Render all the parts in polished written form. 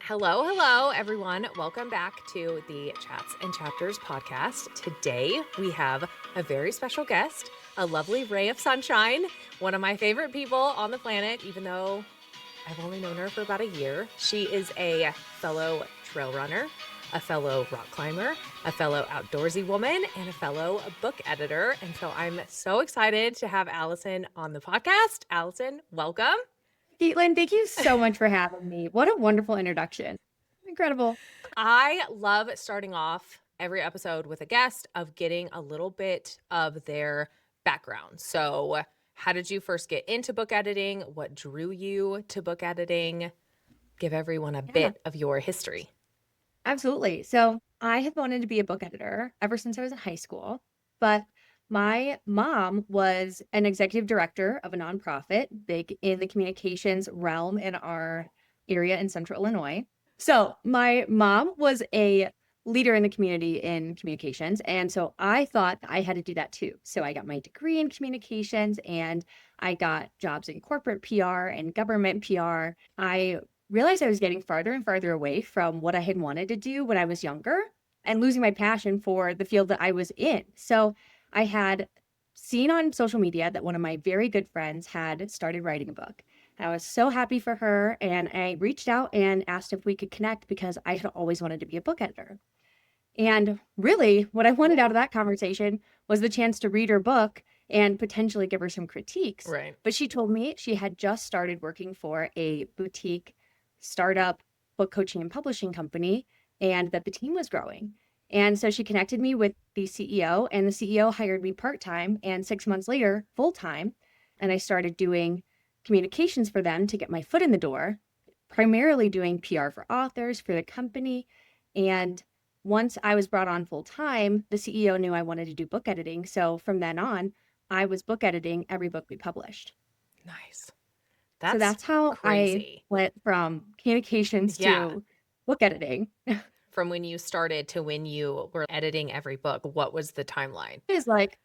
Hello, everyone. Welcome back to the Chats and Chapters podcast. Today, we have a very special guest, a lovely ray of sunshine, one of my favorite people on the planet, even though I've only known her for about a year. She is a fellow trail runner, a fellow rock climber, a fellow outdoorsy woman, and a fellow book editor. And so I'm so excited to have Allison on the podcast. Allison, welcome. Caitlin, thank you so much for having me. What a wonderful introduction. Incredible. I love starting off every episode with a guest of getting a little bit of their background. So, how did you first get into book editing? What drew you to book editing? Give everyone a bit of your history. Absolutely. So, I have wanted to be a book editor ever since I was in high school, but my mom was an executive director of a nonprofit, big in the communications realm in our area in Central Illinois. So, my mom was a leader in the community in communications. And so I thought I had to do that too. So I got my degree in communications and I got jobs in corporate PR and government PR. I realized I was getting farther and farther away from what I had wanted to do when I was younger and losing my passion for the field that I was in. So I had seen on social media that one of my very good friends had started writing a book. I was so happy for her, and I reached out and asked if we could connect because I had always wanted to be a book editor. And really, what I wanted out of that conversation was the chance to read her book and potentially give her some critiques. Right. But she told me she had just started working for a boutique startup book coaching and publishing company and that the team was growing. And so she connected me with the CEO, and the CEO hired me part-time and 6 months later, full-time. And I started doing communications for them to get my foot in the door, primarily doing PR for authors for the company. And once I was brought on full-time, the CEO knew I wanted to do book editing. So from then on, I was book editing every book we published. Nice. So that's how crazy. I went from communications to book editing. From when you started to when you were editing every book, what was the timeline? It was like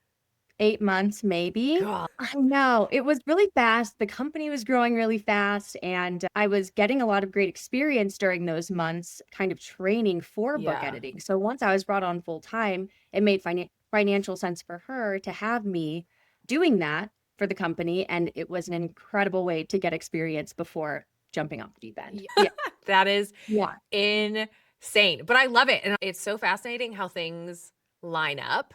8 months, maybe. God. I know. It was really fast. The company was growing really fast, and I was getting a lot of great experience during those months, kind of training for book editing. So once I was brought on full time, it made financial sense for her to have me doing that for the company. And it was an incredible way to get experience before jumping off the deep end. Yeah. That is insane. But I love it. And it's so fascinating how things line up.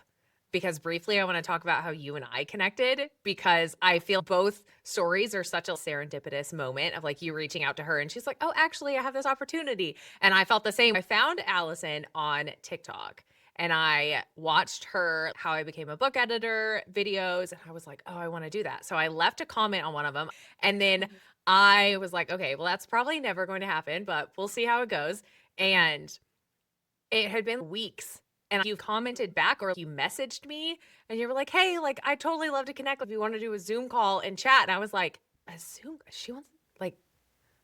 Because briefly, I want to talk about how you and I connected, because I feel both stories are such a serendipitous moment of like you reaching out to her and she's like, oh, actually, I have this opportunity. And I felt the same. I found Allison on TikTok and I watched her How I Became a Book Editor videos. And I was like, oh, I want to do that. So I left a comment on one of them. And then I was like, okay, well, that's probably never going to happen, but we'll see how it goes. And it had been weeks. And you commented back or you messaged me and you were like, hey, like, I totally love to connect if you want to do a Zoom call and chat. And I was like, a Zoom? She wants, like,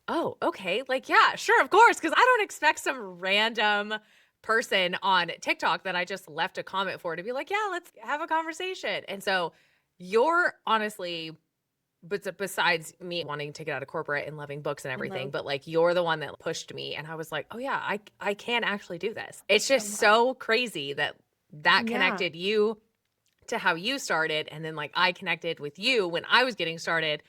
oh, okay. Like, yeah, sure, of course. Because I don't expect some random person on TikTok that I just left a comment for to be like, yeah, let's have a conversation. And so you're honestly, but besides me wanting to get out of corporate and loving books and everything, but like you're the one that pushed me and I was like, oh yeah, I can actually do this. It's just so crazy that connected you to how you started. And then like I connected with you when I was getting started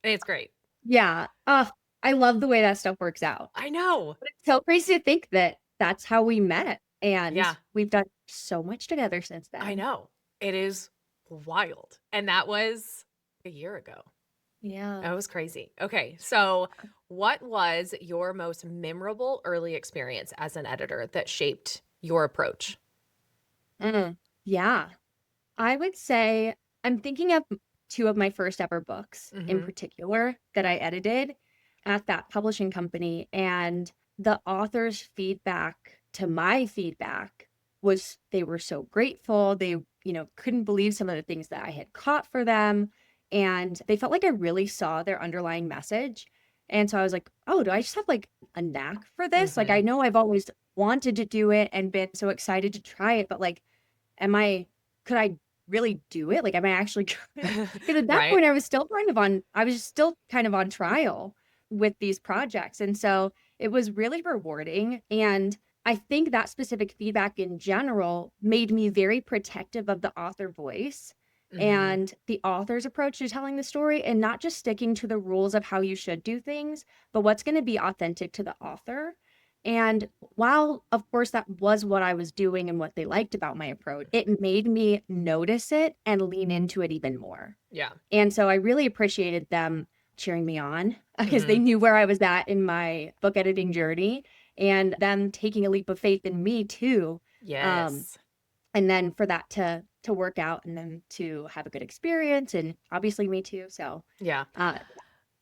and it's great. Yeah. I love the way that stuff works out. I know. But it's so crazy to think that that's how we met. And we've done so much together since then. I know. It is wild. And that was a year ago. Yeah. That was crazy. Okay. So what was your most memorable early experience as an editor that shaped your approach? Yeah. I would say I'm thinking of two of my first ever books in particular that I edited at that publishing company. And the author's feedback to my feedback was they were so grateful. They, couldn't believe some of the things that I had caught for them. And they felt like I really saw their underlying message. And so I was like, oh, do I just have like a knack for this? Like, I know I've always wanted to do it and been so excited to try it, but like, could I really do it? Like, am I actually, because at that point I was still kind of on trial with these projects. And so It was really rewarding. And I think that specific feedback in general made me very protective of the author voice Mhm. and the author's approach to telling the story and not just sticking to the rules of how you should do things, but what's going to be authentic to the author. And while, of course, that was what I was doing and what they liked about my approach, it made me notice it and lean into it even more. Yeah. And so I really appreciated them cheering me on because they Mhm. knew where I was at in my book editing journey and them taking a leap of faith in me too. Um, Yes. and then for that to work out and then to have a good experience and obviously me too. So Yeah. uh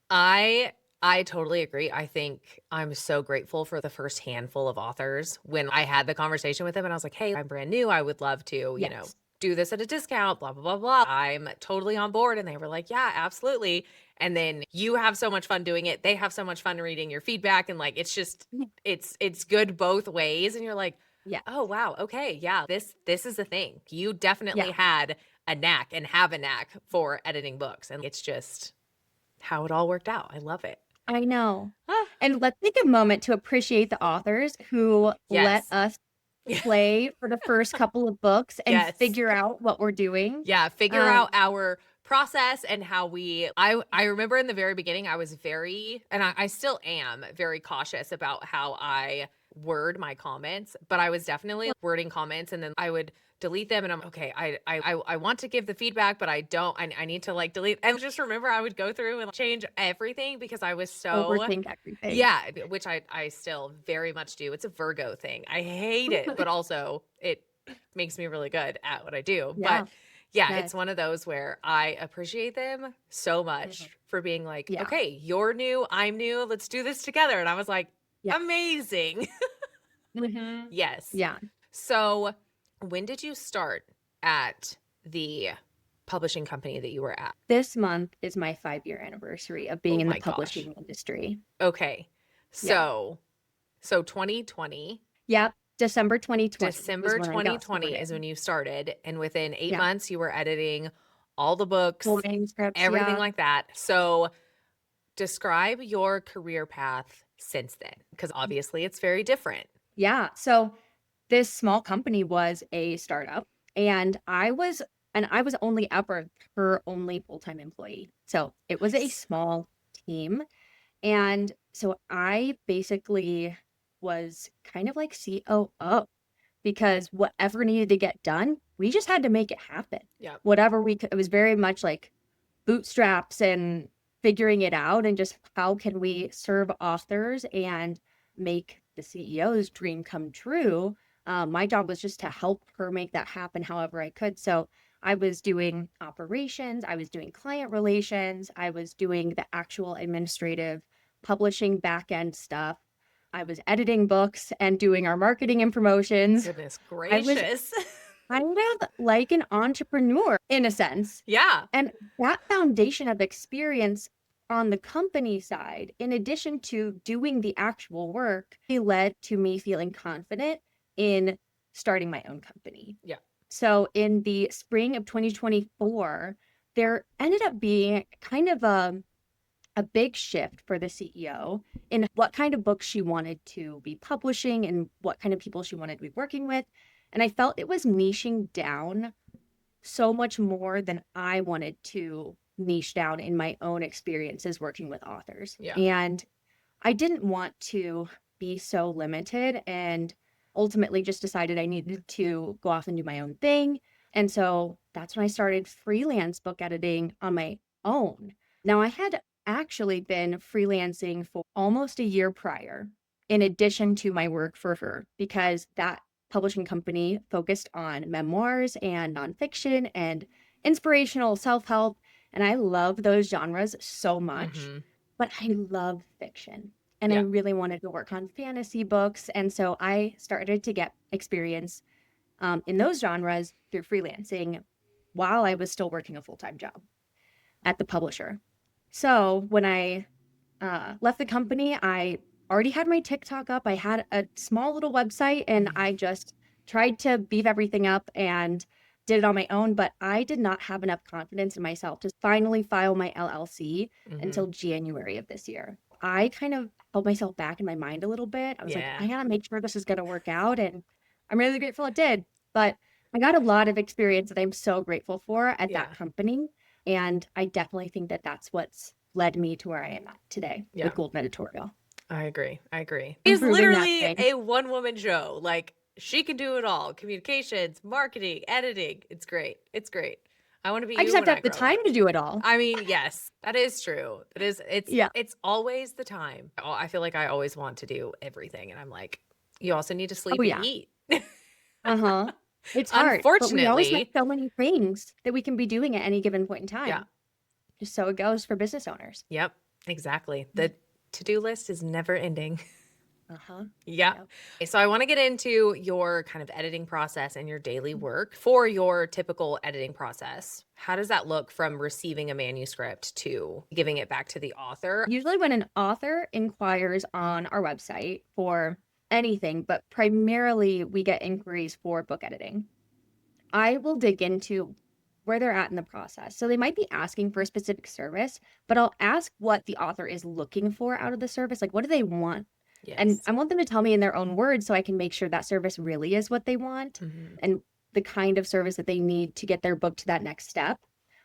I I totally agree. I think I'm so grateful for the first handful of authors when I had the conversation with them and I was like, "Hey, I'm brand new. I would love to, yes. do this at a discount, blah blah blah blah. I'm totally on board." And they were like, "Yeah, absolutely." And then you have so much fun doing it. They have so much fun reading your feedback and like it's just Yeah. it's good both ways and you're like, "Oh, Yes. wow. Okay. Yeah. This is a thing. You definitely Yeah. had a knack and have a knack for editing books." And it's just how it all worked out. I love it. I know. Ah, And let's take a moment to appreciate the authors who let yes. us Yeah. play for the first couple of books and Yes. figure out what we're doing. Yeah, figure Um, out our process and how I remember in the very beginning, I was very and I still am very cautious about how I word my comments, but I was definitely wording comments and then I would delete them and I'm okay, I want to give the feedback, but I don't I need to like delete and just remember I would go through and change everything because I was so overthink everything. yeah, which I still very much do. It's a Virgo thing. I hate it, but also it makes me really good at what I do. But Yeah. yeah, Yes. it's one of those where I appreciate them so Mhm. much for being like, Yeah. "Okay, you're new, I'm new, let's do this together." And I was like, Yeah. "Amazing." Mhm. Yes. Yeah. So, when did you start at the publishing company that you were at? This month is my 5-year anniversary of being Oh in the my gosh. publishing industry. Okay. Yeah. So 2020 Yep. December 2020 was December when I got 2020 started. is when you started, and within 8 Yeah. months, you were editing all the Full books, manuscripts. everything Yeah. like that. So, describe your career path since then, because obviously it's very different. Yeah. So this small company was a startup and I was only ever her only full-time employee. So it was a Nice. small team. And so I basically was kind of like COO because whatever needed to get done, we just had to make it happen. Yep. Whatever we could, it was very much like bootstraps and figuring it out and just how can we serve authors and make the CEO's dream come true. My job was just to help her make that happen however I could. So I was doing operations, I was doing client relations, I was doing the actual administrative publishing back end stuff. I was editing books and doing our marketing and promotions. Goodness I was gracious. kind of like an entrepreneur in a sense. Yeah. And that foundation of experience on the company side, in addition to doing the actual work, it led to me feeling confident in starting my own company. Yeah. So in the spring of 2024, there ended up being kind of a big shift for the CEO in what kind of books she wanted to be publishing and what kind of people she wanted to be working with. And I felt it was niching down so much more than I wanted to niche down in my own experiences working with authors. Yeah. And I didn't want to be so limited and ultimately just decided I needed to go off and do my own thing. And so that's when I started freelance book editing on my own. Now, I had actually been freelancing for almost a year prior, in addition to my work for her, because that publishing company focused on memoirs and nonfiction and inspirational self help. And I love those genres so much, Mhm. but I love fiction and I Yeah. really wanted to work on fantasy books. And so I started to get experience in those genres through freelancing while I was still working a full time job at the publisher. So when I left the company, I already had my TikTok up. I had a small little website and Mhm. I just tried to beef everything up and did it on my own. But I did not have enough confidence in myself to finally file my LLC until Mhm. January of this year. I kind of held myself back in my mind a little bit. I was like, Yeah. I gotta make sure this is gonna work out. And I'm really grateful it did. But I got a lot of experience that I'm so grateful for at that Yeah. company. And I definitely think that that's what's led me to where I am at today Yeah. with Golden Editorial. I agree. I agree. She's Improving that literally thing. a one-woman show. Like, she can do it all. Communications, marketing, editing. It's great. It's great. I want to be I just you have when to I have the grow up. time to do it all. I mean, yes, that is true. It is Yeah. it's always the time. I feel like I always want to do everything and I'm like, you also need to Oh sleep and yeah. eat. Uh-huh. It's hard, but we always have Unfortunately. so many things that we can be doing at any given point in Yeah. time. Just so it goes for business owners. Yep. Exactly. The to-do list is never ending. Uh-huh. Yeah. Yep. So I want to get into your kind of editing process and your daily work for your typical editing process. How does that look from receiving a manuscript to giving it back to the author? Usually when an author inquires on our website for anything, but primarily we get inquiries for book editing, I will dig into where they're at in the process. So they might be asking for a specific service, but I'll ask what the author is looking for out of the service. Like, what do they want? And Yes. I want them to tell me in their own words so I can make sure that service really is what they want Mhm. and the kind of service that they need to get their book to that next step.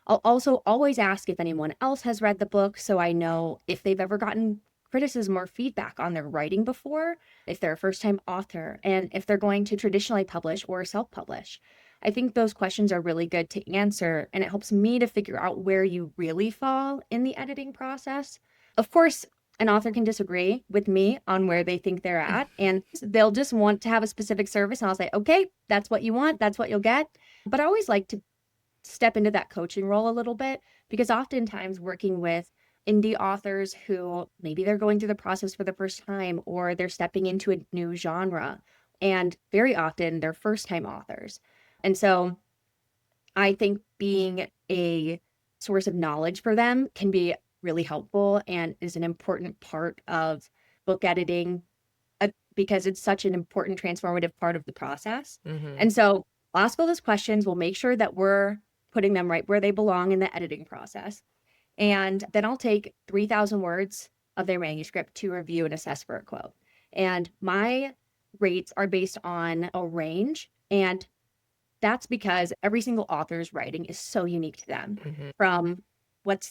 I'll also always ask if anyone else has read the book so I know if they've ever gotten criticism or feedback on their writing before, if they're a first time author, and if they're going to traditionally publish or self publish. I think those questions are really good to answer, and it helps me to figure out where you really fall in the editing process. Of course, an author can disagree with me on where they think they're at, and they'll just want to have a specific service. And I'll say, okay, that's what you want, that's what you'll get. But I always like to step into that coaching role a little bit because oftentimes working with indie authors who maybe they're going through the process for the first time or they're stepping into a new genre, and very often they're first time authors. And so I think being a source of knowledge for them can be really helpful and is an important part of book editing because it's such an important transformative part of the process. Mhm. And so I'll ask all those questions. We'll make sure that we're putting them right where they belong in the editing process. And then I'll take 3,000 words of their manuscript to review and assess for a quote. And my rates are based on a range. And that's because every single author's writing is so unique to them. Mhm. From what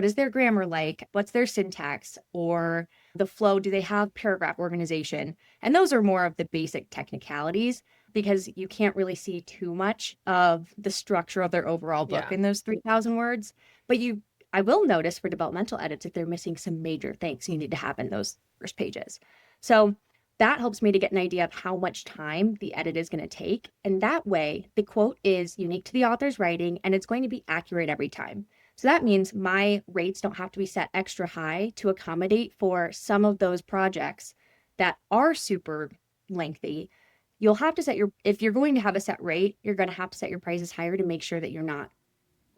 is their grammar like? What's their syntax or the flow? Do they have paragraph organization? And those are more of the basic technicalities because you can't really see too much of the structure of their overall book Yeah. in those 3,000 words. But I will notice for developmental edits if they're missing some major things you need to have in those first pages. So that helps me to get an idea of how much time the edit is going to take. And that way, the quote is unique to the author's writing and it's going to be accurate every time. So that means my rates don't have to be set extra high to accommodate for some of those projects that are super lengthy. You'll have to if you're going to have a set rate, you're going to have to set your prices higher to make sure that you're not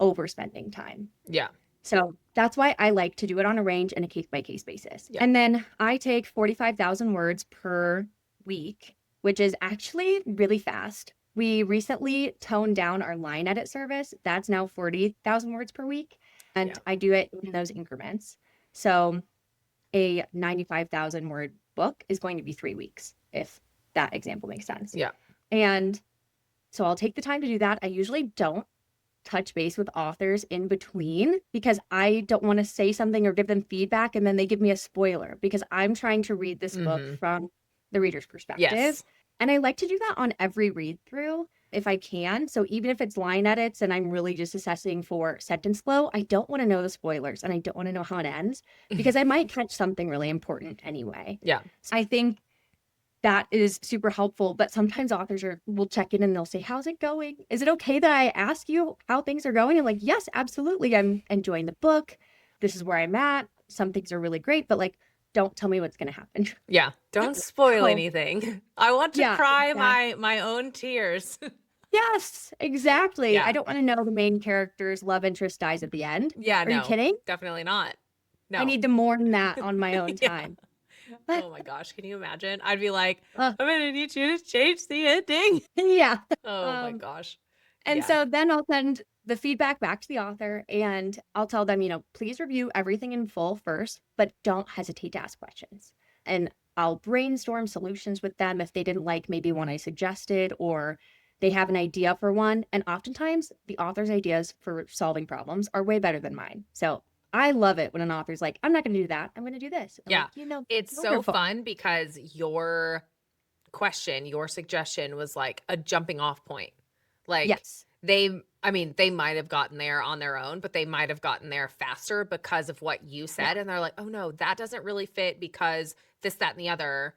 overspending time. Yeah. So that's why I like to do it on a range and a case by case basis. Yeah. And then I take 45,000 words per week, which is actually really fast. We recently toned down our line edit service. That's now 40,000 words per week. And Yeah. I do it in those increments. So a 95,000 word book is going to be 3 weeks, if that example makes sense. Yeah. And so I'll take the time to do that. I usually don't touch base with authors in between because I don't want to say something or give them feedback and then they give me a spoiler because I'm trying to read this book Mhm. from the reader's perspective. Yes. And I like to do that on every read through if I can. So even if it's line edits and I'm really just assessing for sentence flow, I don't want to know the spoilers and I don't want to know how it ends because I might catch something really important anyway. Yeah. So I think that is super helpful. But sometimes authors will check in and they'll say, how's it going? Is it okay that I ask you how things are going? And like, yes, absolutely. I'm enjoying the book. This is where I'm at. Some things are really great, but like, don't tell me what's going to happen. Yeah. Don't spoil So, anything. I want to yeah, cry exactly. my own tears. Yes, exactly. I Yeah. don't want to know the main character's love interest dies at the end. Yeah, Are you no. kidding? Definitely not. I No. need to mourn that on my own Yeah. time. Oh my gosh, can you imagine? I'd be like, Uh, "I'm gonna need you to change the ending." yeah. Oh my Um, gosh. And Yeah. so then I'll send the feedback back to the author, and I'll tell them, please review everything in full first, but don't hesitate to ask questions. And I'll brainstorm solutions with them if they didn't like maybe one I suggested, or they have an idea for one. And oftentimes the author's ideas for solving problems are way better than mine. So I love it when an author's like, I'm not going to do that. I'm going to do this. I'm Yeah. like, It's so wonderful. fun because your suggestion was like a jumping off point. Like Yes. they might have gotten there on their own, but they might have gotten there faster because of what you Yeah. said. And they're like, oh no, that doesn't really fit because this, that, and the other,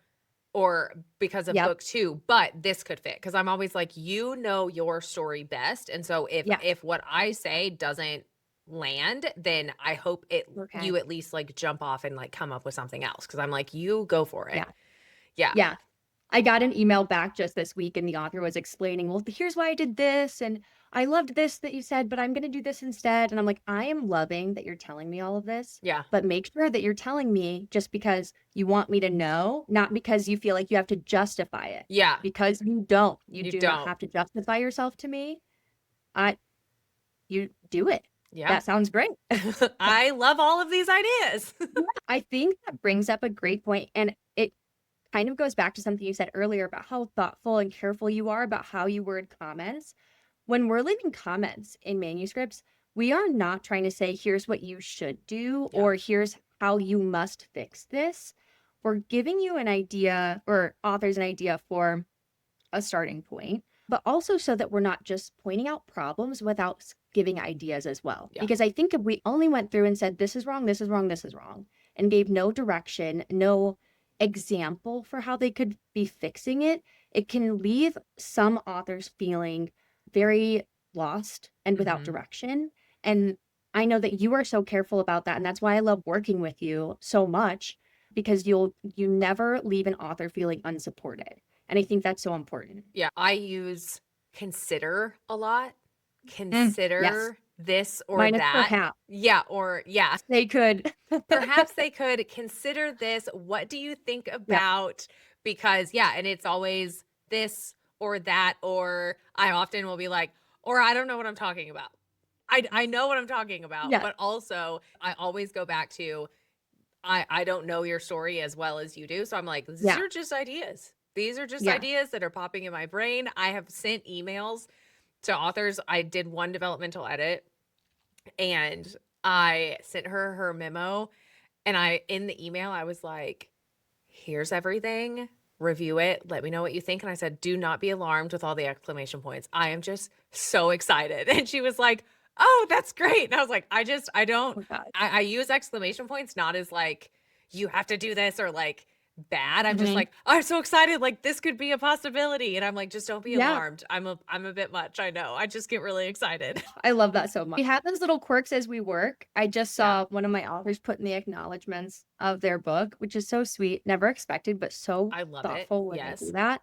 or because of Yep. book two, but this could fit. Cause I'm always like, you know your story best. And so Yeah. if what I say doesn't land, then I hope Okay. you at least like jump off and like come up with something else. Cause I'm like, you go for it. Yeah. Yeah. Yeah. I got an email back just this week, and the author was explaining, well, here's why I did this. And I loved this that you said, but I'm going to do this instead. And I'm like, I am loving that you're telling me all of this, Yeah. but make sure that you're telling me just because you want me to know, not because you feel like you have to justify it. Yeah. Because you don't. You You do not don't. have to justify yourself to me. I, you do it. Yeah. That sounds great. I love all of these ideas. I think that brings up a great point, and it kind of goes back to something you said earlier about how thoughtful and careful you are about how you word comments. When we're leaving comments in manuscripts, we are not trying to say, here's what you should do, Yeah. or here's how you must fix this. We're giving you an idea, or authors an idea for a starting point, but also so that we're not just pointing out problems without giving ideas as well. Yeah. Because I think if we only went through and said, this is wrong, this is wrong, this is wrong, and gave no direction, no example for how they could be fixing it, it can leave some authors feeling very lost and without Mhm. direction. And I know that you are so careful about that. And that's why I love working with you so much, because you never leave an author feeling unsupported. And I think that's so important. Yeah, I use consider a lot. Yes. Consider this or Mine is that. perhaps. Yeah, or yeah. They could. Perhaps they could consider this. What do you think Yep. about? Because yeah, and it's always this or that, or I often will be like, or I don't know what I'm talking about. I know what I'm talking about, Yeah. but also I always go back to I don't know your story as well as you do. So I'm like, these Yeah. are just ideas. These are just Yeah. ideas that are popping in my brain. I have sent emails to authors. I did one developmental edit and I sent her memo, and in the email I was like, here's everything. Review it. Let me know what you think. And I said, do not be alarmed with all the exclamation points. I am just so excited. And she was like, oh, that's great. And I was like, I don't, Oh God. I use exclamation points not as like, you have to do this or like bad. I'm just Mhm. like, I'm so excited. Like this could be a possibility. And I'm like, just don't be Yeah. alarmed. I'm a bit much. I know. I just get really excited. I love that so much. We have those little quirks as we work. I just Yeah. saw one of my authors put in the acknowledgments of their book, which is so sweet. Never expected, but so I love it. thoughtful when they do Yes. that.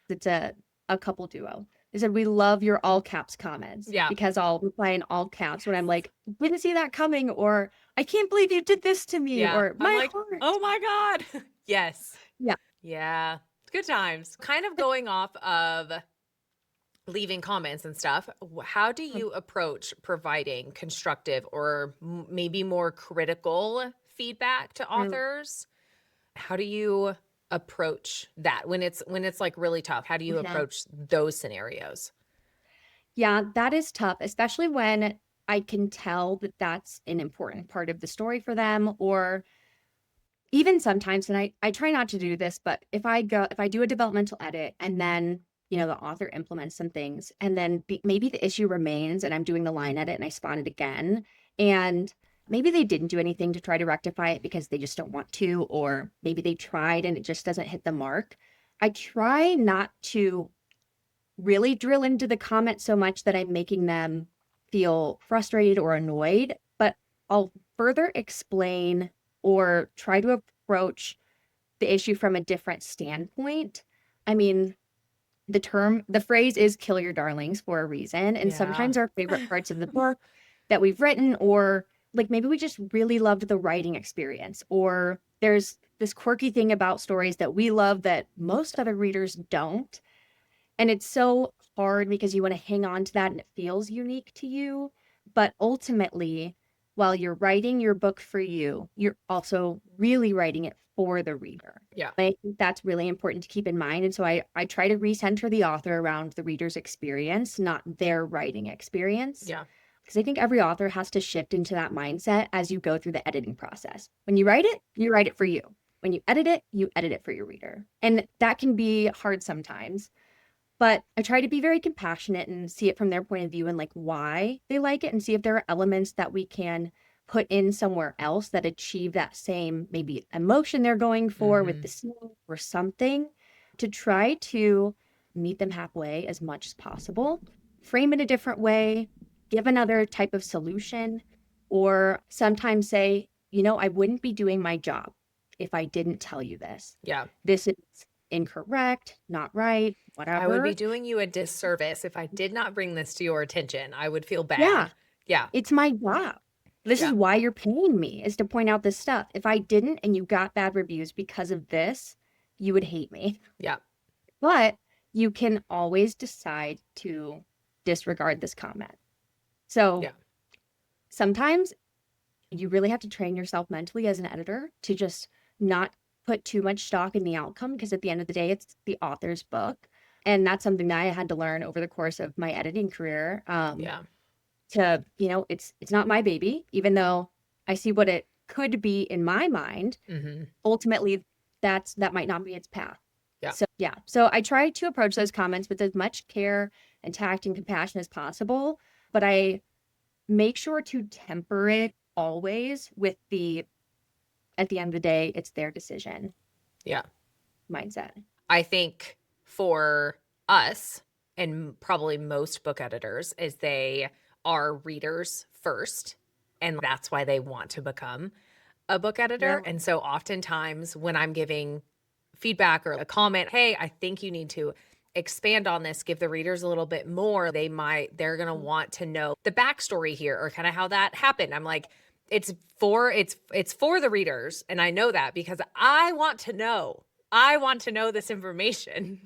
It's a couple duo. They said, we love your all caps comments, Yeah. because I'll reply in all caps when I'm Yes. like, didn't see that coming, or I can't believe you did this to me, Yeah. or I'm my like, heart. oh my God. Yes. Yeah. Yeah. Good times. Kind of going off of leaving comments and stuff, how do you approach providing constructive or maybe more critical feedback to Mm. authors? How do you approach that when it's like really tough? How do you Mhm. approach those scenarios? Yeah, that is tough, especially when I can tell that that's an important part of the story for them, or even sometimes, and I try not to do this, but if I do a developmental edit and then, the author implements some things, and then maybe the issue remains and I'm doing the line edit and I spawn it again, and maybe they didn't do anything to try to rectify it because they just don't want to, or maybe they tried and it just doesn't hit the mark. I try not to really drill into the comments so much that I'm making them feel frustrated or annoyed, but I'll further explain or try to approach the issue from a different standpoint. I mean, the phrase is kill your darlings for a reason. And Yeah. sometimes our favorite parts of the book that we've written, or like maybe we just really loved the writing experience, or there's this quirky thing about stories that we love that most other readers don't. And it's so hard because you want to hang on to that and it feels unique to you. But ultimately, while you're writing your book for you, you're also really writing it for the reader. Yeah. I think that's really important to keep in mind. And so I try to recenter the author around the reader's experience, not their writing experience. Yeah. Because I think every author has to shift into that mindset as you go through the editing process. When you write it for you. When you edit it for your reader. And that can be hard sometimes. But I try to be very compassionate and see it from their point of view and like why they like it and see if there are elements that we can put in somewhere else that achieve that same maybe emotion they're going for with Mm-hmm. the scene or something to try to meet them halfway as much as possible, frame it a different way, give another type of solution, or sometimes say, I wouldn't be doing my job if I didn't tell you this. Yeah. This is incorrect, not right, I would be whatever. doing you a disservice if I did not bring this to your attention. I would feel Yeah, bad. Yeah. it's my job. This is Yeah. why you're paying me, is to point out this stuff. If I didn't and you got bad reviews because of this, you would hate me. Yeah. But you can always decide to disregard this comment. So Yeah. sometimes you really have to train yourself mentally as an editor to just not put too much stock in the outcome because at the end of the day, it's the author's book. And that's something that I had to learn over the course of my editing career. Yeah. It's not my baby, even though I see what it could be in my mind. Mm-hmm. Ultimately, that might not be its path. Yeah. So yeah. So I try to approach those comments with as much care and tact and compassion as possible, but I make sure to temper it always with the at the end of the day, it's their decision Yeah. mindset. I think for us and probably most book editors is they are readers first and that's why they want to become a book editor. Yeah. And so oftentimes when I'm giving feedback or a comment, hey, I think you need to expand on this, give the readers a little bit more, they're going to want to know the backstory here or kind of how that happened. I'm like, it's for the readers. And I know that because I want to know. I want to know this information.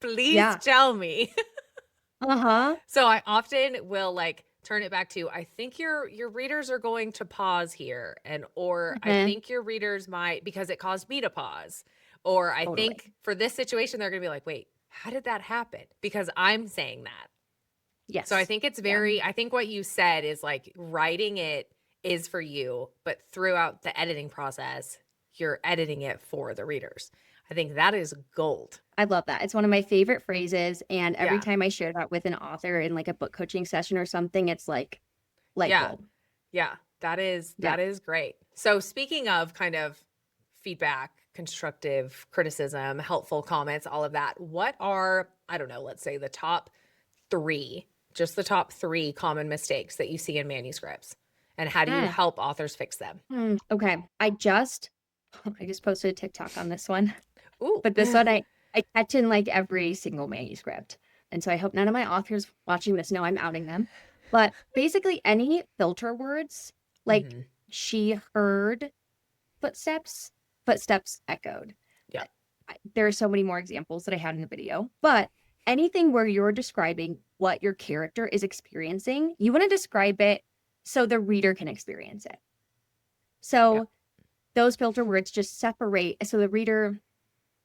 Please Yeah. tell me. Uh-huh. So I often will like turn it back to I think your readers are going to pause here or I Mhm. think your readers might because it caused me to pause. Or I Totally. think for this situation they're going to be like, "Wait, how did that happen?" Because I'm saying that. So I Yes. think Yeah. I think what you said is like writing it is for you, but throughout the editing process, you're editing it for the readers. I think that is gold. I love that. It's one of my favorite phrases, and every Yeah. time I share that with an author in like a book coaching session or something, it's like light Yeah. bulb. Yeah. Yeah. That is great. So speaking of kind of feedback, constructive criticism, helpful comments, all of that, what are, I don't know, let's say the top 3, just the top 3 common mistakes that you see in manuscripts? And how do you Mm, help authors fix them? Okay. I just posted a TikTok on this one, Ooh. but this one I catch in like every single manuscript. And so I hope none of my authors watching this know I'm outing them. But basically any filter words like Mhm. she heard footsteps, footsteps echoed. Yeah. There are so many more examples that I had in the video, but anything where you're describing what your character is experiencing, you want to describe it so the reader can experience it. Yeah. So those filter words just separate. So the reader,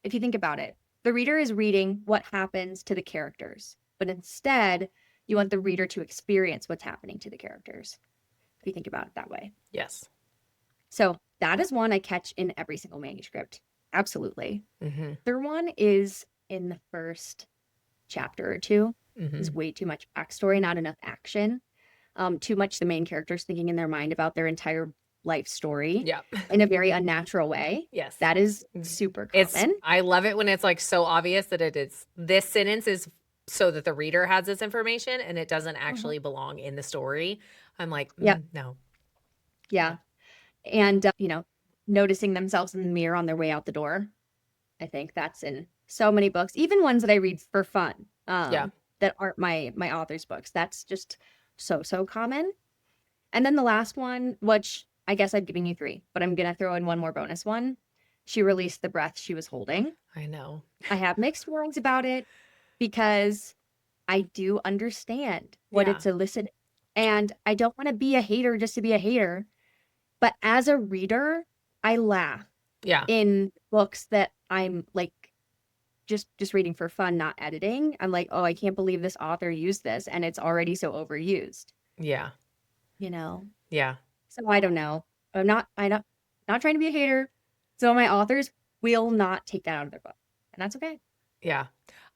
if you think about it, the reader is reading what happens to the characters, but instead, you want the reader to experience what's happening to the characters, if you think about it that way. Yes. So that is one I catch in every single manuscript. Absolutely. Mhm. Other one is in the first chapter or two. Is Mhm. way too much backstory, not enough action. Too much the main characters thinking in their mind about their entire life story Yeah. in a very unnatural way. Yes. That is Mm. super It's common. I love it when it's, like, so obvious that it is this sentence is so that the reader has this information and it doesn't Mhm. actually belong in the story. I'm like, Yep. no." Yeah. Yeah. And, noticing themselves in the mirror on their way out the door. I think that's in so many books, even ones that I read for fun, Yeah. that aren't my author's books. That's just so common. And then the last one, which I guess I've given you 3, but I'm gonna throw in one more bonus one. She released the breath she was holding. I know. I have mixed feelings about it. because I do understand what Yeah. it's eliciting. And I don't want to be a hater just to be a hater. But as a reader, I laugh Yeah. in books that I'm like just reading for fun, not editing. I'm like, oh, I can't believe this author used this and it's already so overused, Yeah. you know? Yeah. So I don't know. I'm not trying to be a hater. So my authors will not take that out of their book. And that's okay. Yeah.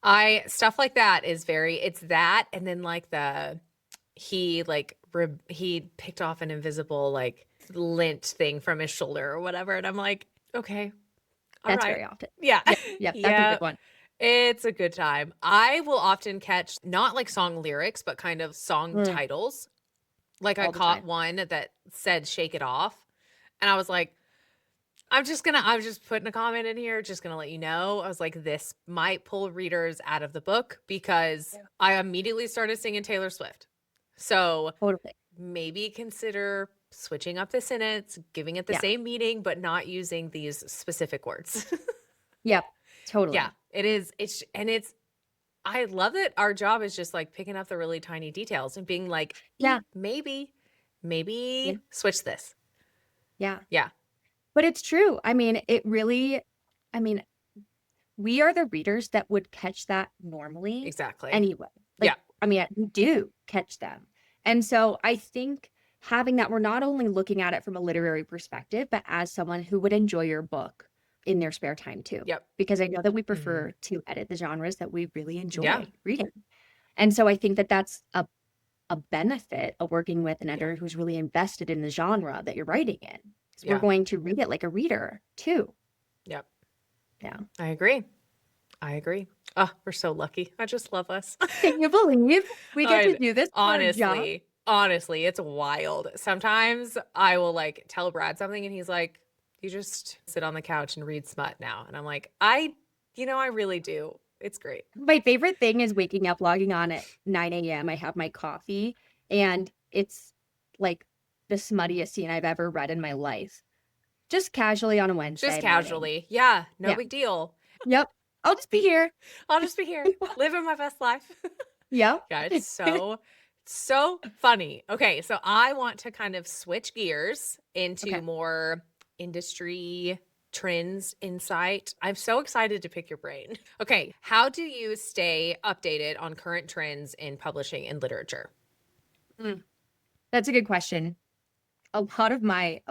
I stuff like that is very it's that and then like the he like he picked off an invisible like lint thing from his shoulder or whatever and I'm like, "Okay. All That's right." very often. Yeah. Yep, yep, that's a Yeah. good one. It's a good time. I will often catch not like song lyrics, but kind of song Mm, titles. Like I all the caught time. one that said "Shake It Off," and I was like, I'm just putting a comment in here, just gonna let you know. I was like, this might pull readers out of the book because Yeah. I immediately started singing Taylor Swift. So Totally. maybe consider switching up the sentence, giving it the Yeah. same meaning, but not using these specific words. Yep. Yeah, Totally. it is. It's I love that our job is just like picking up the really tiny details and being like, Yeah. maybe, Yeah. maybe switch this. Yeah. Yeah, But it's true. I mean, it really, I mean, we are the readers that would catch that normally exactly. anyway. Yeah, Like, I mean, we do catch them. And so I think having that, we're not only looking at it from a literary perspective, but as someone who would enjoy your book in their spare time too. yep. Because I know that we Hmm. prefer to edit the genres that we really Yeah, enjoy reading. And so I think that that's a benefit of working with an yeah, editor who's really invested in the genre that you're writing in. Because we're yeah, going to read it like a reader too. yep. Yeah. I agree. I agree. Oh, we're so lucky. I just love us. Can you believe we get to I do this for our job? honestly, it's wild. Sometimes I will like tell Brad something and he's like, "You just sit on the couch and read smut now." And I'm like, I really do. It's great. My favorite thing is waking up, logging on at 9 a.m. I have my coffee, and it's like the smuttiest scene I've ever read in my life. Just casually on a Just Wednesday morning. casually. Yeah, no Yeah. big deal. Yep. I'll just be here. I'll just be here, living my best life. Yep. Yeah, it's so funny. Okay, so I want to kind of switch gears into Okay. more industry trends insight. I'm so excited to pick your brain. Okay, how do you stay updated on current trends in publishing and literature? Mm, that's a good question. A lot of my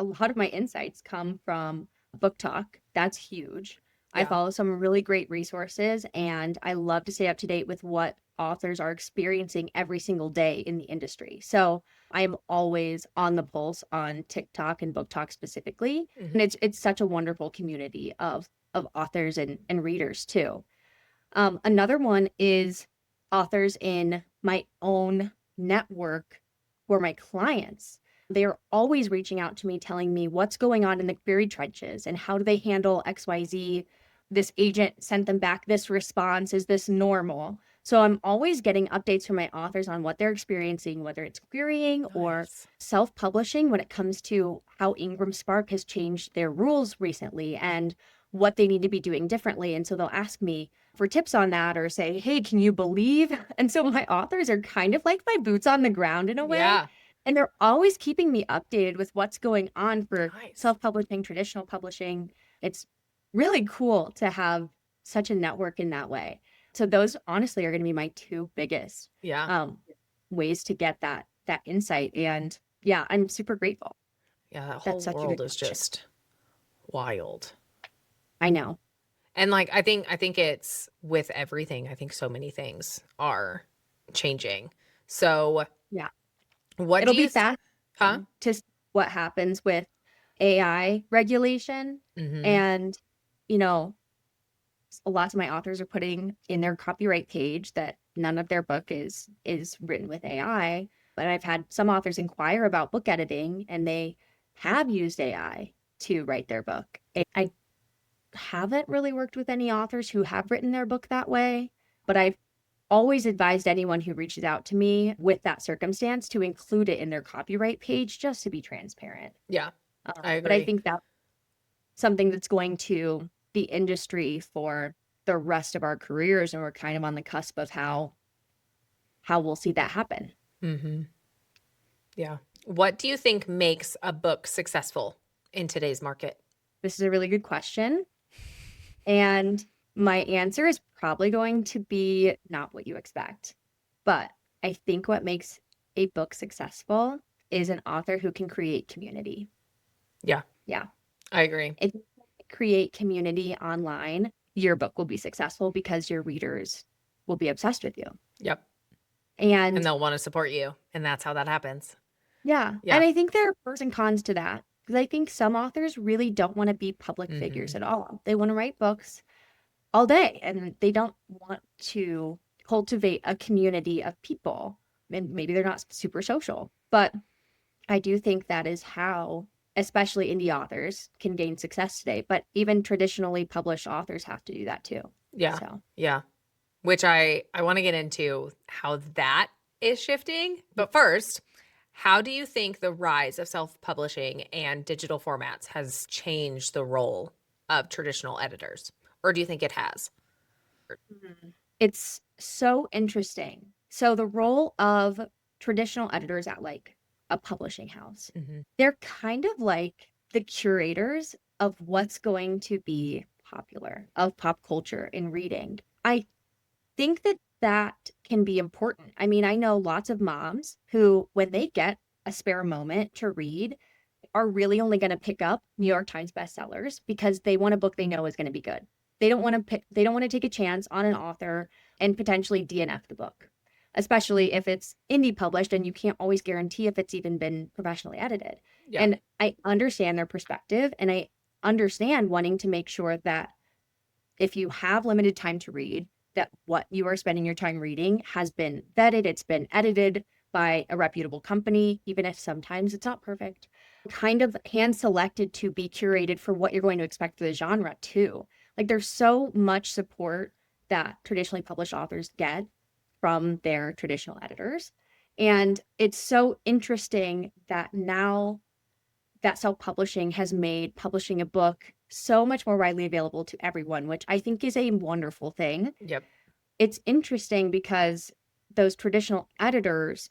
insights come from book talk. That's huge. I Yeah. follow some really great resources and I love to stay up to date with what authors are experiencing every single day in the industry. So I am always on the pulse on TikTok and book talk specifically. Mhm. And it's such a wonderful community of authors and readers too. Another one is authors in my own network or my clients. They're always reaching out to me, telling me what's going on in the query trenches and how do they handle XYZ. This agent sent them back this response. Is this normal? So I'm always getting updates from my authors on what they're experiencing, whether it's querying or Nice. self publishing when it comes to how Ingram Spark has changed their rules recently and what they need to be doing differently. And so they'll ask me, for tips on that or say, hey, can you believe? And so my authors are kind of like my boots on the ground in a way. Yeah. And they're always keeping me updated with what's going on for Nice. self publishing, traditional publishing. It's really cool to have such a network in that way. So those honestly are going to be my two biggest Yeah. um, ways to get that insight. And yeah, I'm super grateful. Yeah, that That's whole such a world good is question. just wild. I know. And like I think it's with everything. I think so many things are changing. So, Yeah. what do It'll you be huh? fascinating to see what happens with AI regulation. Mhm. And, you know, lots of my authors are putting in their copyright page that none of their book is written with AI. But I've had some authors inquire about book editing and they have used AI to write their book. I haven't really worked with any authors who have written their book that way, but I've always advised anyone who reaches out to me with that circumstance to include it in their copyright page just to be transparent. Yeah, I But I agree. think that's something that's going to the industry for the rest of our careers, and we're kind of on the cusp of how we'll see that happen. Mm-hmm. Yeah. What do you think makes a book successful in today's market? This is a really good question. And my answer is probably going to be not what you expect. But I think what makes a book successful is an author who can create community. Yeah, Yeah. I agree. If you create community online, your book will be successful because your readers will be obsessed with you. Yep. And And they'll want to support you. And that's how that happens. yeah, Yeah. and I think there are pros and cons to that because I think some authors really don't want to be public figures Mm-hmm. at all. They want to write books all day and they don't want to cultivate a community of people. And maybe they're not super social, but I do think that is how, especially indie authors, can gain success today. But even traditionally published authors have to do that too. Yeah. So, Yeah. Which I want to get into how that is shifting. But first, how do you think the rise of self-publishing and digital formats has changed the role of traditional editors? Or do you think it has? it's so interesting. So, the role of traditional editors at like a publishing house, Mm-hmm. they're kind of like the curators of what's going to be popular, of pop culture in reading. I think that that can be important. I mean, I know lots of moms who, when they get a spare moment to read, are really only going to pick up New York Times bestsellers because they want a book they know is going to be good. They don't want to take a chance on an author and potentially DNF the book, especially if it's indie published and you can't always guarantee if it's even been professionally edited. Yeah. And I understand their perspective and I understand wanting to make sure that if you have limited time to read, that what you are spending your time reading has been vetted, it's been edited by a reputable company, even if sometimes it's not perfect, kind of hand selected to be curated for what you're going to expect for the genre too. Like there's so much support that traditionally published authors get from their traditional editors. And it's so interesting that now that self-publishing has made publishing a book so much more widely available to everyone, which I think is a wonderful thing. Yep. It's interesting because those traditional editors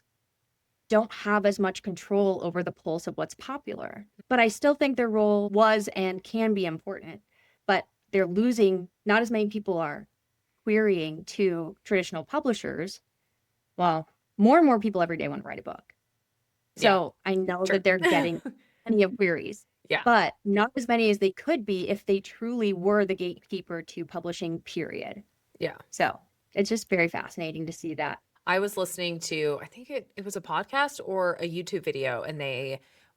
don't have as much control over the pulse of what's popular. But I still think their role was and can be important. But they're losing, not as many people are querying to traditional publishers. Well, more and more people every day want to write a book. Yeah. So I know Sure. that they're getting plenty of queries, Yeah. but not as many as they could be if they truly were the gatekeeper to publishing, period. Yeah. So it's just very fascinating to see that. I was listening to, I think it was a podcast or a YouTube video, and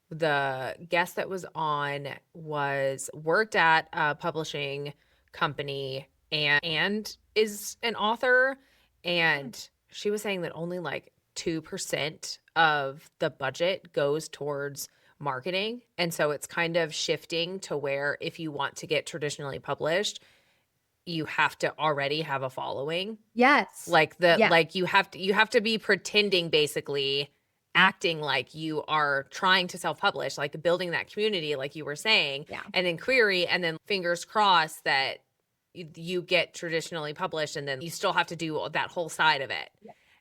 the guest that was on was worked at a publishing company and is an author. And she was saying that only like 2% of the budget goes towards marketing. And so it's kind of shifting to where if you want to get traditionally published, you have to already have a following. Yes. Like Yeah. you have to be pretending, basically acting like you are trying to self-publish, like building that community like you were saying, Yeah. and then query, and then fingers crossed that you get traditionally published, and then you still have to do that whole side of it.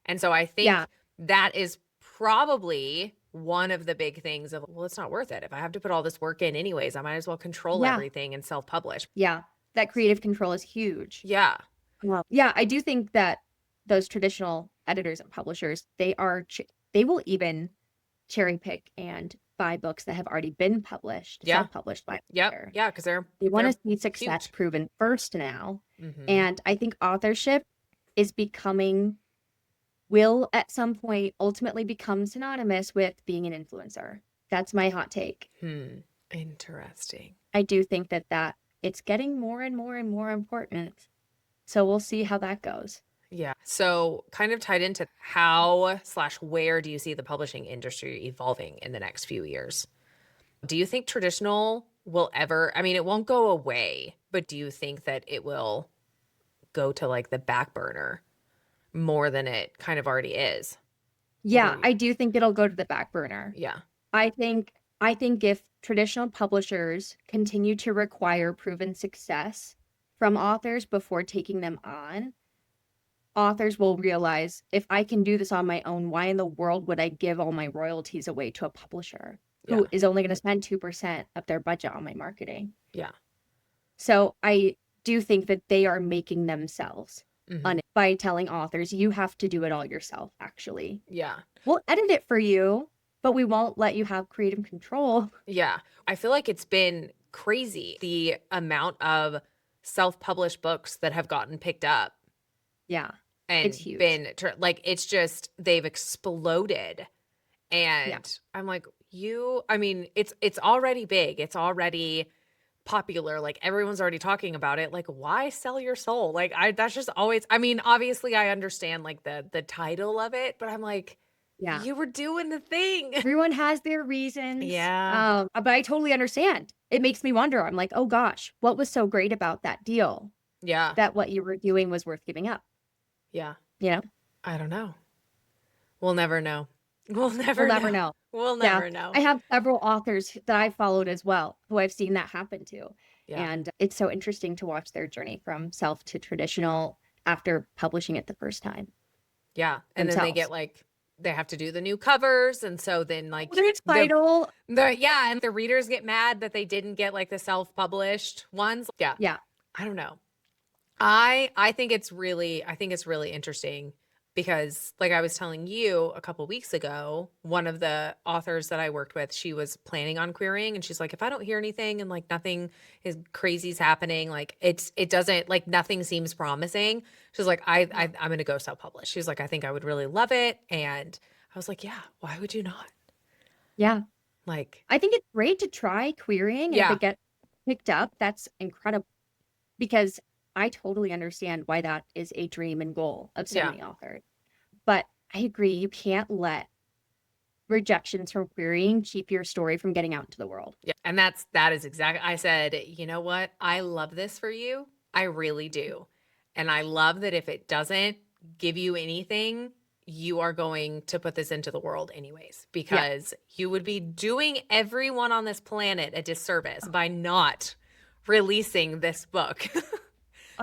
And so I think Yeah. that is probably one of the big things of, well, it's not worth it. If I have to put all this work in anyways, I might as well control Yeah. everything and self-publish. Yeah. That creative control is huge. Yeah. Well, yeah, I do think that those traditional editors and publishers, they will even cherry pick and buy books that have already been published, Yeah. self-published by Yep. author. Yeah, because They want to they're see success huge. proven first now. Mm-hmm. And I think authorship is will at some point ultimately become synonymous with being an influencer. That's my hot take. Interesting. I do think that it's getting more and more and more important. So we'll see how that goes. Yeah. So kind of tied into how/where do you see the publishing industry evolving in the next few years? Do you think traditional will ever, I mean, it won't go away, but do you think that it will go to like the back burner more than it kind of already is? Yeah, I do think it'll go to the back burner. Yeah. I think if traditional publishers continue to require proven success from authors before taking them on, authors will realize if I can do this on my own, why in the world would I give all my royalties away to a publisher Yeah. who is only going to spend 2% of their budget on my marketing? Yeah. So I do think that they are making themselves by telling authors, you have to do it all yourself, actually. Yeah. We'll edit it for you, but we won't let you have creative control. Yeah. I feel like it's been crazy the amount of self-published books that have gotten picked up Yeah, it's and huge. been like it's just they've exploded. Yeah, And I'm like, I mean, it's already big. It's already popular. Like everyone's already talking about it. Like, why sell your soul? Like that's just always, I mean, obviously I understand like the title of it, but I'm like, yeah. you were doing the thing. Everyone has their reasons. Yeah. But I totally understand. It makes me wonder. I'm like, oh gosh, what was so great about that deal Yeah. that what you were doing was worth giving up? Yeah. You know, I don't know. We'll never know. We'll we'll never never know. know. We'll Yeah, never know. I have several authors that I've followed as well who I've seen that happen to. Yeah. And it's so interesting to watch their journey from self to traditional after publishing it the first time Yeah. And then they get themselves. like they have to do the new covers. And so then like Their title. and the readers get mad that they didn't get like the self-published ones. Yeah. Yeah. I don't know. I think it's really interesting because like I was telling you a couple weeks ago, one of the authors that I worked with, she was planning on querying and she's like, if I don't hear anything and like nothing is crazy's happening, like it doesn't like nothing seems promising. She's like, I'm gonna go self-publish. She's like, I think I would really love it. And I was like, yeah, why would you not? Yeah. Like, I think it's great to try querying. And if yeah, it gets picked up, that's incredible because I totally understand why that is a dream and goal of so yeah. many authors. But I agree, you can't let rejections from querying keep your story from getting out into the world. Yeah. And that is exactly I said, you know what? I love this for you. I really do. And I love that if it doesn't give you anything, you are going to put this into the world anyways, Yeah. because you would be doing everyone on this planet a disservice by not releasing this book.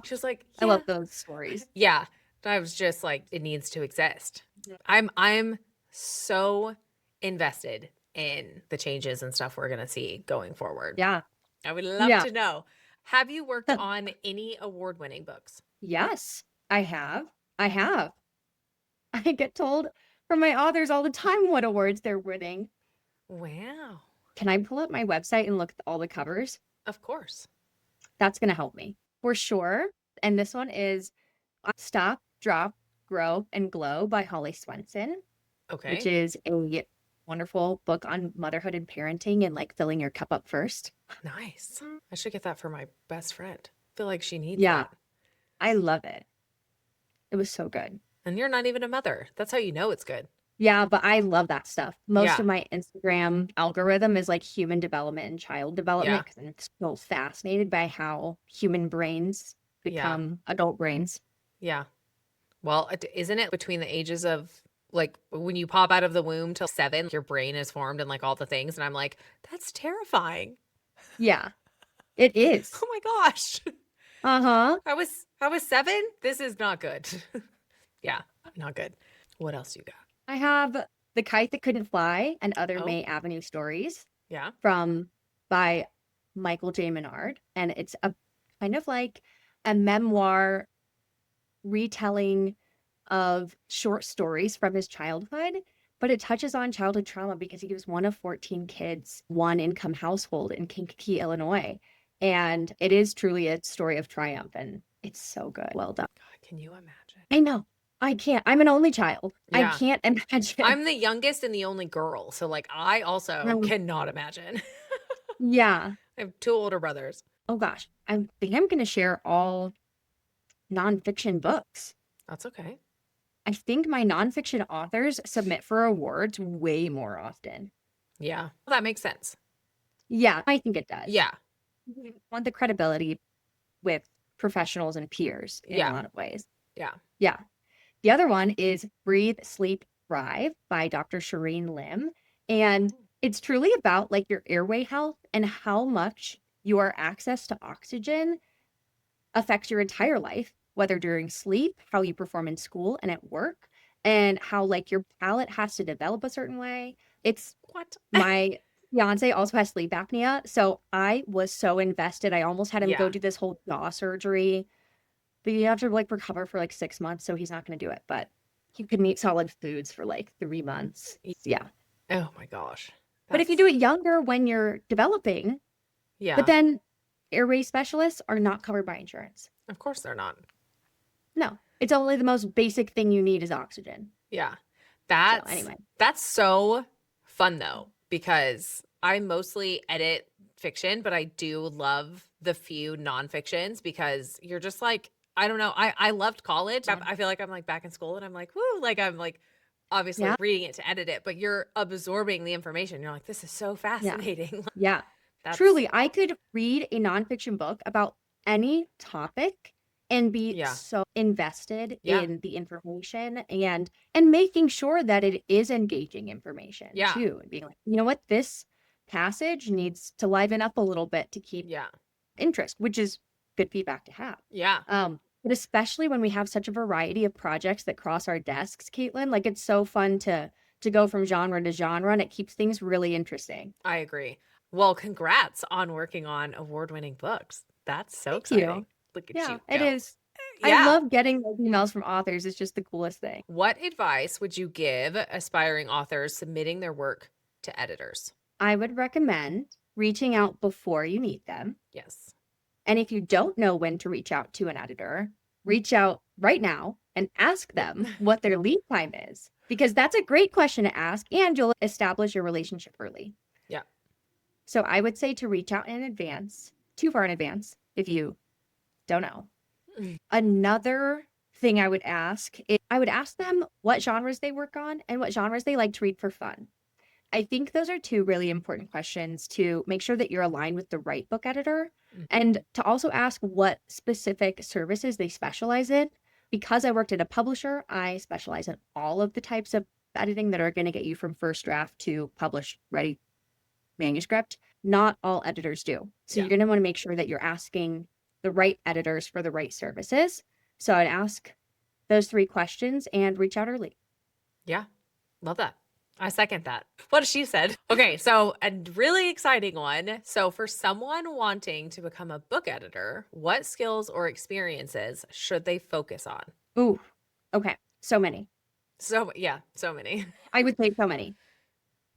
She was like, I yeah. love those stories. Yeah. I was just like, it needs to exist. Yeah. I'm so invested in the changes and stuff we're going to see going forward. Yeah. I would love Yeah. to know. Have you worked on any award-winning books? Yes, I have. I have. I get told from my authors all the time what awards they're winning. Wow. Can I pull up my website and look at all the covers? Of course. That's going to help me for sure. And this one is Stop, Drop, Grow, and Glow by Holly Swenson, Okay. which is a wonderful book on motherhood and parenting and like filling your cup up first. Nice. I should get that for my best friend. I feel like she needs Yeah, that. I love it. It was so good. And you're not even a mother. That's how you know it's good. Yeah, but I love that stuff. Most Yeah. of my Instagram algorithm is like human development and child development Yeah. because I'm so fascinated by how human brains Yeah. become adult brains. Yeah. Well, isn't it between the ages of like when you pop out of the womb till 7, your brain is formed and like all the things. And I'm like, that's terrifying. Yeah, it is. Oh my gosh. Uh-huh. I was 7. This is not good. Yeah, not good. What else you got? I have The Kite That Couldn't Fly and Other Oh. May Avenue Stories Yeah. by Michael J. Menard. And it's a kind of like a memoir retelling of short stories from his childhood, but it touches on childhood trauma because he was one of 14 kids, one income household in Kankakee, Illinois. And it is truly a story of triumph, and it's so good. Well done. God, can you imagine? I know. I can't. I'm an only child. I Yeah. can't imagine. I'm the youngest and the only girl. So like I also Um, cannot imagine. Yeah. I have 2 older brothers. Oh gosh. I think I'm going to share all nonfiction books. That's okay. I think my nonfiction authors submit for awards way more often. Yeah. That makes sense. Yeah, I think it does. Yeah. You want the credibility with professionals and peers in Yeah. a lot of ways. Yeah. Yeah. The other one is Breathe, Sleep, Thrive by Dr. Shireen Lim. And it's truly about like your airway health and how much your access to oxygen affects your entire life, whether during sleep, how you perform in school and at work, and how like your palate has to develop a certain way. It's What? my fiance also has sleep apnea, so I was so invested. I almost had him go Yeah. do this whole jaw surgery, but you have to like recover for like 6 months, so he's not going to do it. But he couldn't eat solid foods for like 3 months. Yeah. Oh my gosh. But if you do That's it younger when you're developing, but yeah. then airway specialists are not covered by insurance. Of course they're not. No, it's only the most basic thing you need is oxygen. Yeah. So That's anyway, that's so fun though, because I mostly edit fiction, but I do love the few nonfictions because you're just like, I don't know. I loved college. I feel like I'm like back in school and I'm like, woo, like I'm like obviously yeah, reading it to edit it, but you're absorbing the information. You're like, this is so yeah, fascinating. yeah. That's Truly, I could read a nonfiction book about any topic and be yeah. so invested Yeah. in the information and making sure that it is engaging information Yeah. too, and being like, you know what, this passage needs to liven up a little bit to keep Yeah. interest, which is good feedback to have. Yeah. But especially when we have such a variety of projects that cross our desks, Caitlin, like it's so fun to go from genre to genre, and it keeps things really interesting. I agree. Well, congrats on working on award-winning books. That's so Thank you. exciting. Look at Yeah, you it go. is. I Yeah. love getting those emails from authors. It's just the coolest thing. What advice would you give aspiring authors submitting their work to editors? I would recommend reaching out before you meet them. Yes. And if you don't know when to reach out to an editor, reach out right now and ask Yep. them what their lead time is, because that's a great question to ask and you'll establish your relationship early. Yeah. So I would say to reach out in advance, too far in advance, if you don't know. Another thing I would ask is I would ask them what genres they work on and what genres they like to read for fun. I think those are two really important questions to make sure that you're aligned with the right book editor Mm. and to also ask what specific services they specialize in. Because I worked at a publisher, I specialize in all of the types of editing that are going to get you from first draft to published ready manuscript. Not all editors do. So Yeah. you're going to want to make sure that you're asking the right editors for the right services. So I'd ask those 3 questions and reach out early. Yeah. Love that. I second that. What she said. Okay, so a really exciting one. So for someone wanting to become a book editor, what skills or experiences should they focus on? Ooh, okay. So many. So yeah, so many. I would say so many.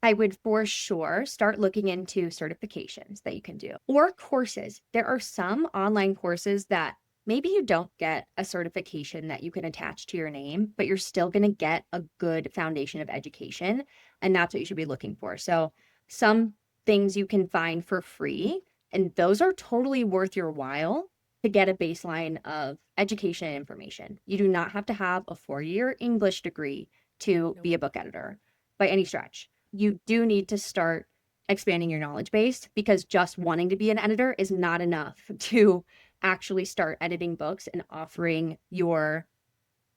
I would for sure start looking into certifications that you can do or courses. There are some online courses that maybe you don't get a certification that you can attach to your name, but you're still going to get a good foundation of education. And that's what you should be looking for. So, some things you can find for free, and those are totally worth your while to get a baseline of education and information. You do not have to have a 4-year English degree to Nope. be a book editor by any stretch. You do need to start expanding your knowledge base because just wanting to be an editor is not enough to actually start editing books and offering your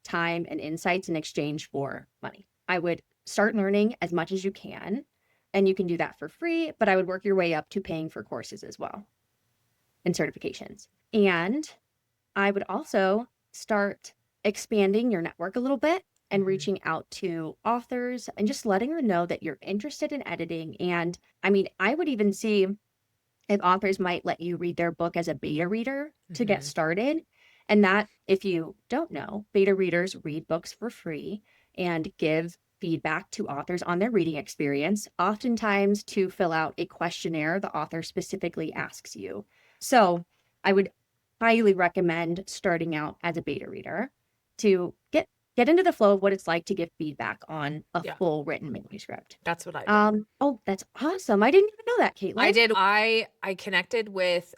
time and insights in exchange for money. I would start learning as much as you can, and you can do that for free, but I would work your way up to paying for courses as well and certifications. And I would also start expanding your network a little bit and Mhm. reaching out to authors and just letting her know that you're interested in editing. And I mean, I would even see if authors might let you read their book as a beta reader to get Mhm. started. And that, if you don't know, beta readers read books for free and give feedback to authors on their reading experience, oftentimes to fill out a questionnaire the author specifically asks you. So I would highly recommend starting out as a beta reader to get into the flow of what it's like to give feedback on a Yeah, full written manuscript. that's what I did. Oh, that's awesome. I didn't even know that, I Caitlin. did. I connected with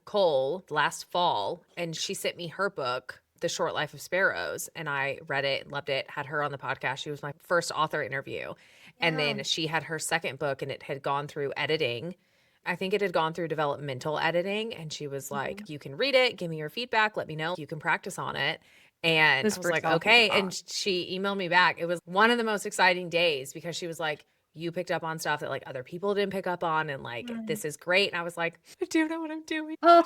Cole last fall, and she sent me her book, The Short Life of Sparrows, and I read it, loved it, had her on the podcast. She was my first author interview. And Yeah. then she had her second book and it had gone through editing. I think it had gone through developmental editing, and she was like, Mhm. "You can read it, give me your feedback, let me know. You can practice on it." And Those I was first like, authors "Okay." are And she emailed me back. It was one of the most exciting days because she was like, you picked up on stuff that like other people didn't pick up on, and like Mm. this is great. And I was like, I do know what I'm doing. Oh,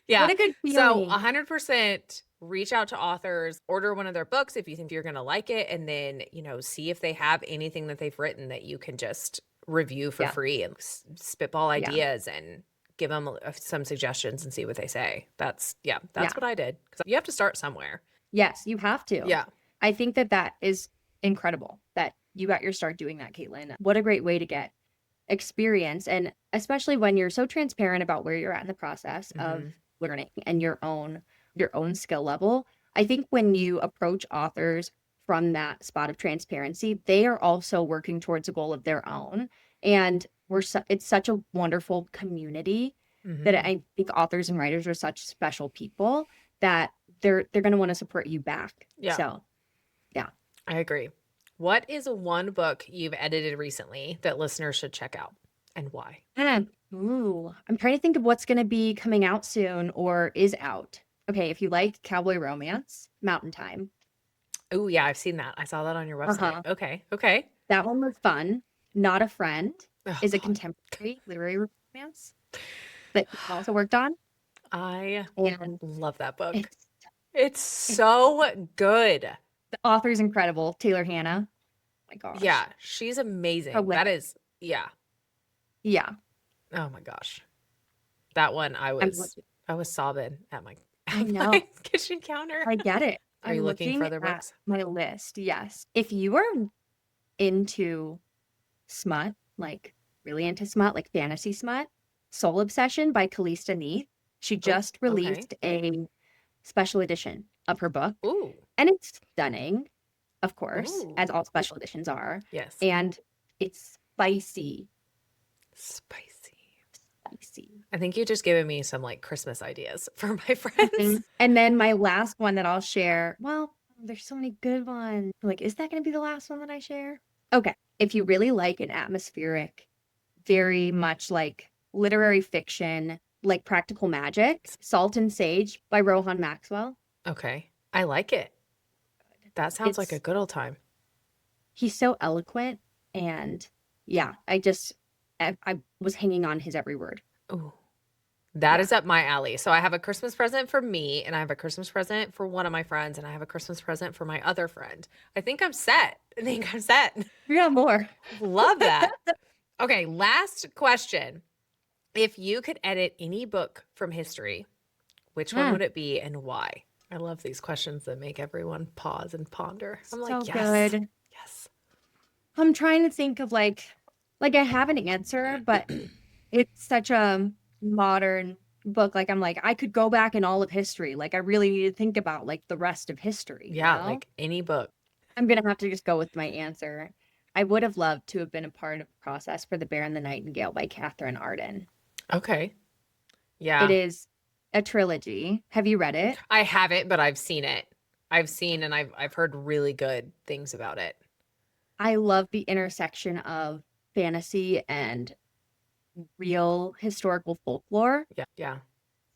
Yeah. what a good So feeling. 100% reach out to authors, order one of their books if you think you're going to like it, and then, see if they have anything that they've written that you can just review for Yeah, free and spitball yeah, ideas and give them some suggestions and see what they say. That's yeah. what I did. Because you have to start somewhere. Yes, you have to. Yeah. I think that that is incredible that you got your start doing that, Caitlin. What a great way to get experience. And especially when you're so transparent about where you're at in the process of Hmm. learning and your own skill level. I think when you approach authors from that spot of transparency, they are also working towards a goal of their own. And it's such a wonderful community that Hmm. I think authors and writers are such special people that they're going to want to support you back. Yeah, So, yeah. I agree. What is one book you've edited recently that listeners should check out and why? Ooh, I'm trying to think of what's going to be coming out soon or is out. Okay, if you like cowboy romance, Mountain Time. Oh, yeah, I've seen that. I saw that on your website. Uh-huh. Okay. Okay. That one was fun. Not a Friend Oh, is a God. contemporary literary romance that you also worked on. I And love that book. it's It's it's so good. the author's incredible, Taylor Hannah. My Yeah, gosh. she's amazing. That Prolific. is, yeah. Yeah. Oh my gosh. That one I'm I looking. was sobbing at my I at my know. kitchen counter. I get it. Are you I'm looking for looking other at books? my list. Yes. If you are into smut, like really into smut, like fantasy smut. Soul Obsession by Callista Neath. She Oh, just okay. released a special edition of her book, Ooh. and it's stunning, of course, Ooh. as all special editions are. Yes. And it's spicy, Spicy. spicy. I think you just given me some like Christmas ideas for my friends. Mhm. And then my last one that I'll share, well, there's so many good ones. Like, is that going to be the last one that I share? Okay. If you really like an atmospheric, very much like literary fiction, like Practical Magic, Salt and Sage by Rohan Maxwell. Okay. I like it. That sounds like a It's good old time. He's so eloquent and yeah, I was hanging on his every word. Ooh. That Yeah. is up my alley. So I have a Christmas present for me, and I have a Christmas present for one of my friends, and I have a Christmas present for my other friend. I think I'm set. I think I'm set. We got more. Love that. Okay, last question. If you could edit any book from history, which one Mm, would it be and why? I love these questions that make everyone pause and ponder. I'm so like, yes, good. yes. I'm trying to think of like I have an answer, but it's such a modern book. Like I'm like, I could go back in all of history. Like I really need to think about like the rest of history, you Yeah, know? like any book. I'm gonna have to just go with my answer. I would have loved to have been a part of the process for The Bear and the Nightingale by Catherine Arden. Okay. It Yeah. is a trilogy. Have you read it? I haven't, but I've seen it. I've seen and I've heard really good things about it. I love the intersection of fantasy and real historical folklore. Yeah. Yeah.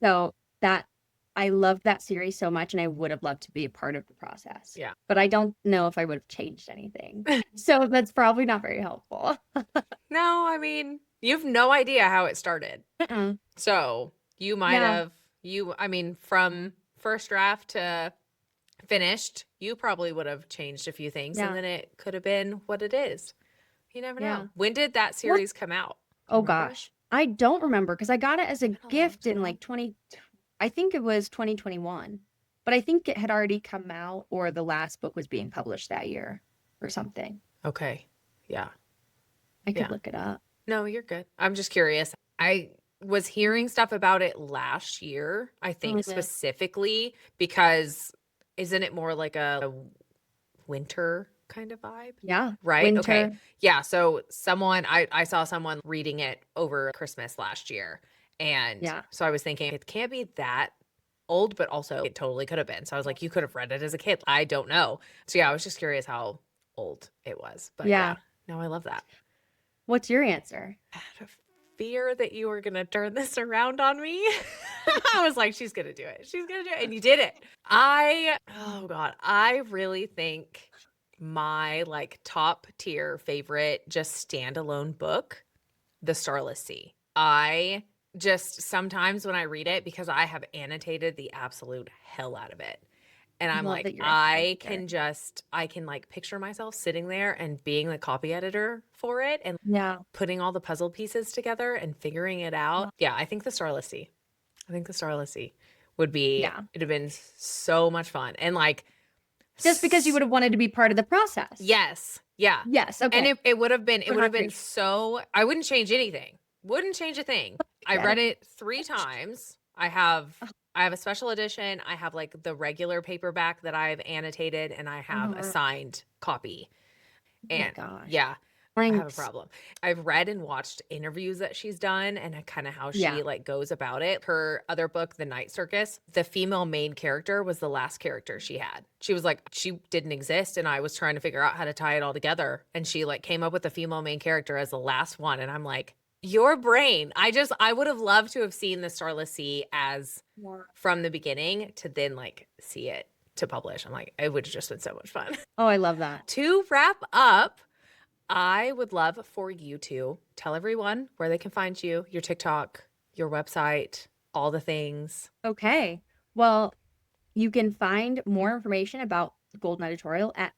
So that I love that series so much, and I would have loved to be a part of the process. Yeah. But I don't know if I would have changed anything. So that's probably not very helpful. No, I mean, you've no idea how it started. Mm-mm. So you might Yeah, have, I mean, from first draft to finished, you probably would have changed a few things and yeah, then it could have been what it is. You never yeah. know. When did that What? series come out? Do you Oh remember? gosh. I don't remember because I got it as a Been a long gift in time. like 20, I think it was 2021. But I think it had already come out or the last book was being published that year or something. Okay. Yeah. I could Yeah. look it up. No, you're good. I'm just curious. I was hearing stuff about it last year, I think Mhm. specifically because isn't it more like a winter kind of vibe? Yeah. Right? Okay. Winter. Yeah. So I saw someone reading it over Christmas last year. And Yeah. so I was thinking it can't be that old, but also it totally could have been. So I was like, you could have read it as a kid. I don't know. So yeah, I was just curious how old it was. But yeah, Yeah. no, I love that. What's your answer? I had a fear that you were gonna turn this around on me. I was like, she's gonna do it. She's gonna do it. And you did it. Oh God, I really think my like top tier favorite just standalone book, The Starless Sea. I just sometimes when I read it, because I have annotated the absolute hell out of it. And I I'm love like, that you're a handwriter. I can like picture myself sitting there and being the copy editor for it and Yeah. putting all the puzzle pieces together and figuring it out. Well, Yeah, I think The Starless Sea. I think The Starless Sea would be, yeah. it'd have been so much fun. And like, Just because you would have wanted to be part of the process. yes, yeah. Yes, And okay. it would have We're not been crazy. so, I wouldn't change anything. Wouldn't change a thing. I I get read it. it 3 times. I have a special edition. I have like the regular paperback that I've annotated and I have a Oh signed copy. my And gosh. yeah, I have a Thanks. problem. I've read and watched interviews that she's done and kind of how Yeah. she like goes about it. Her other book, The Night Circus, the female main character was the last character she had. She was like, she didn't exist and I was trying to figure out how to tie it all together. And she like came up with the female main character as the last one. And I'm like, your brain. I would have loved to have seen The Starless Sea as More. from the beginning to then like see it to publish. I'm like, it would have just been so much fun. Oh, I love that. To wrap up, I would love for you to tell everyone where they can find you, your TikTok, your website, all the things. Okay. Well, you can find more information about Golden Editorial at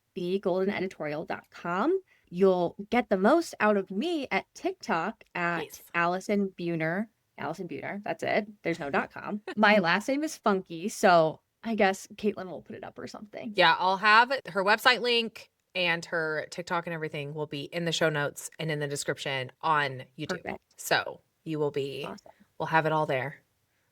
thegoldeneditorial.com. You'll get the most out of me at TikTok at Yes. Allison Buehner. Allison Buehner. That's it. There's no .com. My last name is funky, so I guess Caitlin will put it up or something. Yeah, I'll have her website link and her TikTok and everything will be in the show notes and in the description on YouTube. Perfect. So you will be, Awesome. we'll have it all there.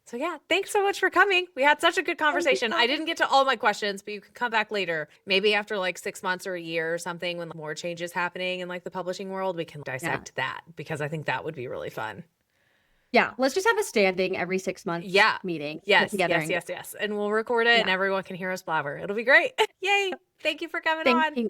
So yeah, thanks so much for coming. We had such a good conversation. I didn't get to all my questions, but you can come back later. Maybe after like 6 months or a year or something when more changes happening in like the publishing world, we can dissect that because I think that would be really fun. Yeah, let's just have a standing every 6 months meeting. Get Yes, together yes, and yes, yes. And we'll record it and everyone can hear us blabber. It'll be great. Yay. Thank you for coming thank on. you.